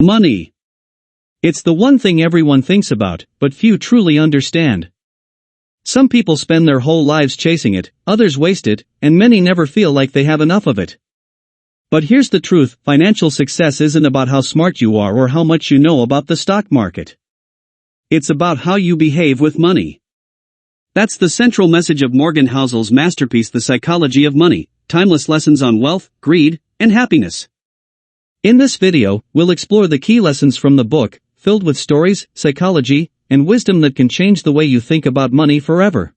Money. It's the one thing everyone thinks about, but few truly understand. Some people spend their whole lives chasing it, others waste it, and many never feel like they have enough of it. But here's the truth, financial success isn't about how smart you are or how much you know about the stock market. It's about how you behave with money. That's the central message of Morgan Housel's masterpiece, The Psychology of Money, Timeless Lessons on Wealth, Greed, and Happiness. In this video, we'll explore the key lessons from the book, filled with stories, psychology, and wisdom that can change the way you think about money forever.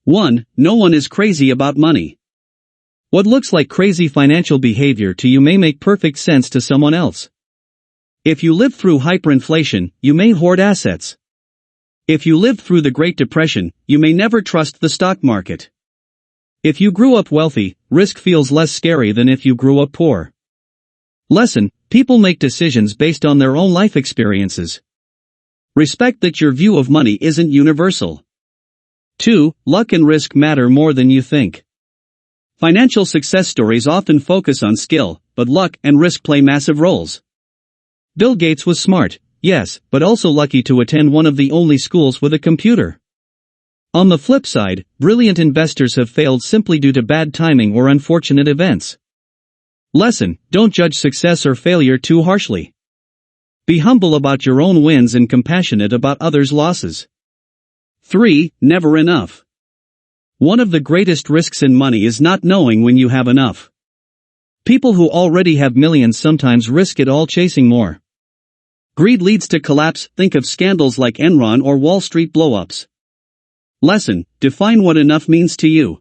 1. No one is crazy about money. What looks like crazy financial behavior to you may make perfect sense to someone else. If you lived through hyperinflation, you may hoard assets. If you lived through the Great Depression, you may never trust the stock market. If you grew up wealthy, risk feels less scary than if you grew up poor. Lesson: people make decisions based on their own life experiences. Respect that your view of money isn't universal. 2. Luck and risk matter more than you think. Financial success stories often focus on skill, but luck and risk play massive roles. Bill Gates was smart, yes, but also lucky to attend one of the only schools with a computer. On the flip side, brilliant investors have failed simply due to bad timing or unfortunate events. Lesson: don't judge success or failure too harshly. Be humble about your own wins and compassionate about others' losses. 3. Never enough. One of the greatest risks in money is not knowing when you have enough. People who already have millions sometimes risk it all chasing more. Greed leads to collapse, think of scandals like Enron or Wall Street blow-ups. Lesson: define what enough means to you.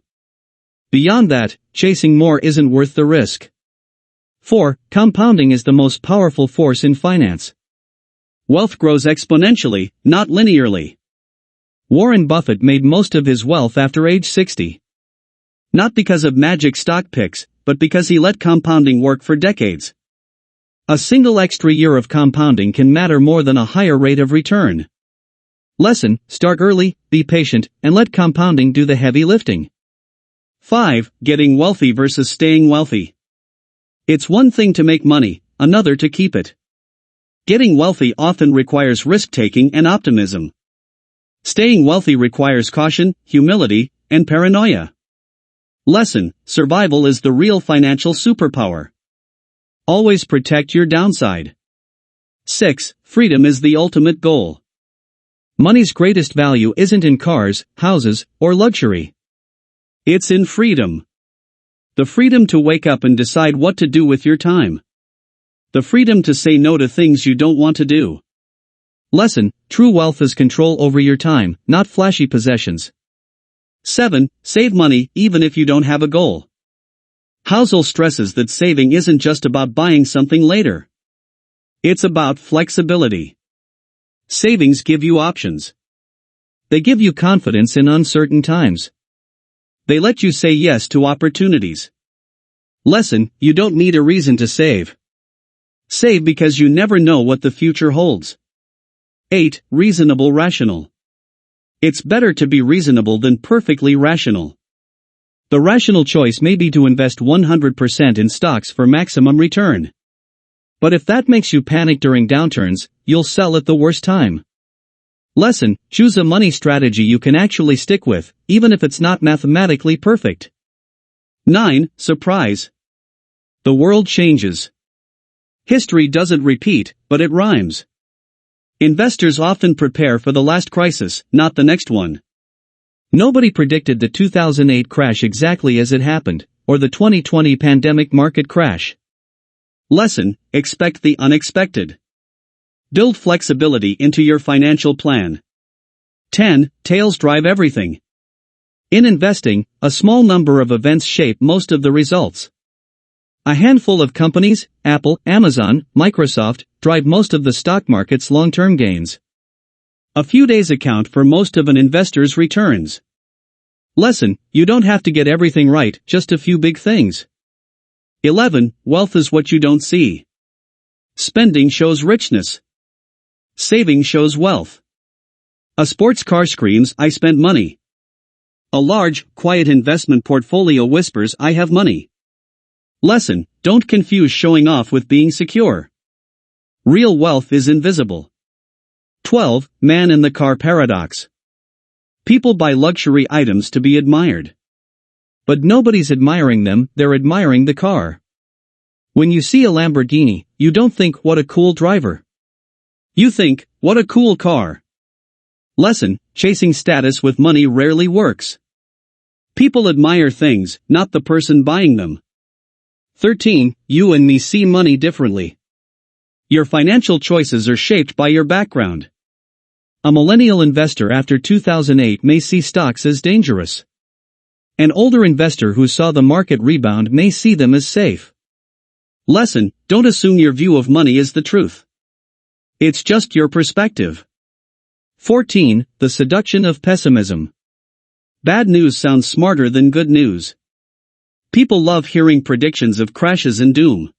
Beyond that, chasing more isn't worth the risk. 4. Compounding is the most powerful force in finance. Wealth grows exponentially, not linearly. Warren Buffett made most of his wealth after age 60. Not because of magic stock picks, but because he let compounding work for decades. A single extra year of compounding can matter more than a higher rate of return. Lesson: start early, be patient, and let compounding do the heavy lifting. 5. Getting wealthy versus staying wealthy. It's one thing to make money, another to keep it. Getting wealthy often requires risk-taking and optimism. Staying wealthy requires caution, humility, and paranoia. Lesson: survival is the real financial superpower. Always protect your downside. 6. Freedom is the ultimate goal. Money's greatest value isn't in cars, houses, or luxury. It's in freedom. The freedom to wake up and decide what to do with your time. The freedom to say no to things you don't want to do. Lesson: true wealth is control over your time, not flashy possessions. 7. Save money, even if you don't have a goal. Housel stresses that saving isn't just about buying something later. It's about flexibility. Savings give you options. They give you confidence in uncertain times. They let you say yes to opportunities. Lesson: you don't need a reason to save. Save because you never know what the future holds. 8. Reasonable rational. It's better to be reasonable than perfectly rational. The rational choice may be to invest 100% in stocks for maximum return. But if that makes you panic during downturns, you'll sell at the worst time. Lesson: choose a money strategy you can actually stick with, even if it's not mathematically perfect. 9. Surprise. The world changes. History doesn't repeat, but it rhymes. Investors often prepare for the last crisis, not the next one. Nobody predicted the 2008 crash exactly as it happened, or the 2020 pandemic market crash. Lesson: expect the unexpected. Build flexibility into your financial plan. 10. Tails drive everything. In investing, a small number of events shape most of the results. A handful of companies, Apple, Amazon, Microsoft, drive most of the stock market's long-term gains. A few days account for most of an investor's returns. Lesson: you don't have to get everything right, just a few big things. 11. Wealth is what you don't see. Spending shows richness. Saving shows wealth. A sports car screams, "I spent money." A large, quiet investment portfolio whispers, "I have money." Lesson: don't confuse showing off with being secure. Real wealth is invisible. 12. Man in the car paradox. People buy luxury items to be admired. But nobody's admiring them, they're admiring the car. When you see a Lamborghini, you don't think, what a cool driver. You think, what a cool car. Lesson: chasing status with money rarely works. People admire things, not the person buying them. 13. You and me see money differently. Your financial choices are shaped by your background. A millennial investor after 2008 may see stocks as dangerous. An older investor who saw the market rebound may see them as safe. Lesson: don't assume your view of money is the truth. It's just your perspective. 14. The seduction of pessimism. Bad news sounds smarter than good news. People love hearing predictions of crashes and doom.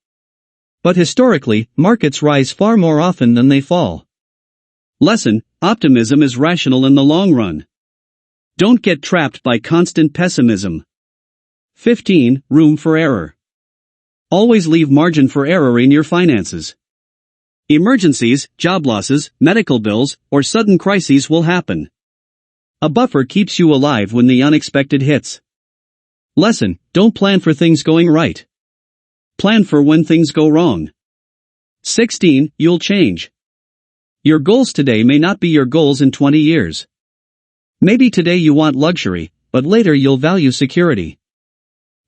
But historically, markets rise far more often than they fall. Lesson: optimism is rational in the long run. Don't get trapped by constant pessimism. 15. Room for error. Always leave margin for error in your finances. Emergencies, job losses, medical bills, or sudden crises will happen. A buffer keeps you alive when the unexpected hits. Lesson: don't plan for things going right. Plan for when things go wrong. 16. You'll change. Your goals today may not be your goals in 20 years. Maybe today you want luxury, but later you'll value security.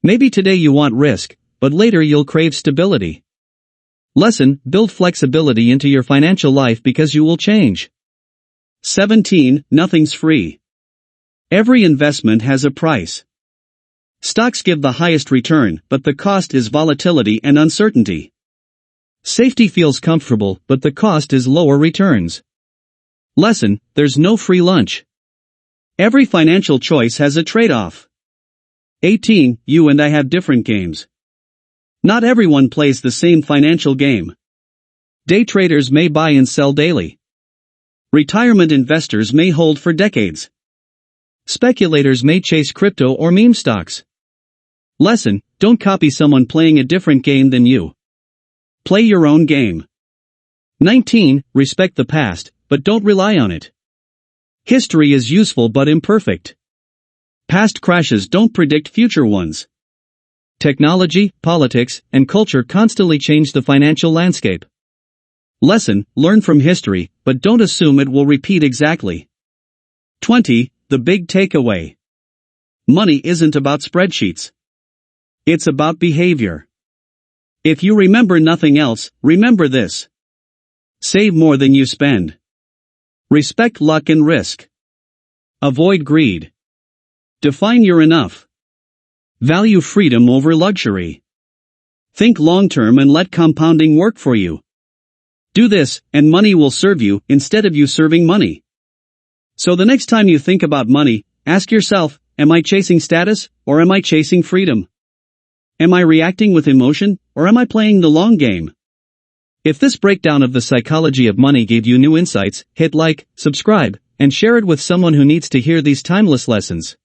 Maybe today you want risk, but later you'll crave stability. Lesson: build flexibility into your financial life because you will change. 17. Nothing's free. Every investment has a price. Stocks give the highest return, but the cost is volatility and uncertainty. Safety feels comfortable, but the cost is lower returns. Lesson: there's no free lunch. Every financial choice has a trade-off. 18. You and I have different games. Not everyone plays the same financial game. Day traders may buy and sell daily. Retirement investors may hold for decades. Speculators may chase crypto or meme stocks. Lesson: don't copy someone playing a different game than you. Play your own game. 19. Respect the past, but don't rely on it. History is useful but imperfect. Past crashes don't predict future ones. Technology, politics, and culture constantly change the financial landscape. Lesson: learn from history, but don't assume it will repeat exactly. 20. The big takeaway. Money isn't about spreadsheets. It's about behavior. If you remember nothing else, remember this. Save more than you spend. Respect luck and risk. Avoid greed. Define your enough. Value freedom over luxury. Think long-term and let compounding work for you. Do this, and money will serve you, instead of you serving money. So the next time you think about money, ask yourself, am I chasing status, or am I chasing freedom? Am I reacting with emotion, or am I playing the long game? If this breakdown of the psychology of money gave you new insights, hit like, subscribe, and share it with someone who needs to hear these timeless lessons.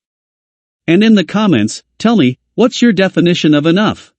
And in the comments, tell me, what's your definition of enough?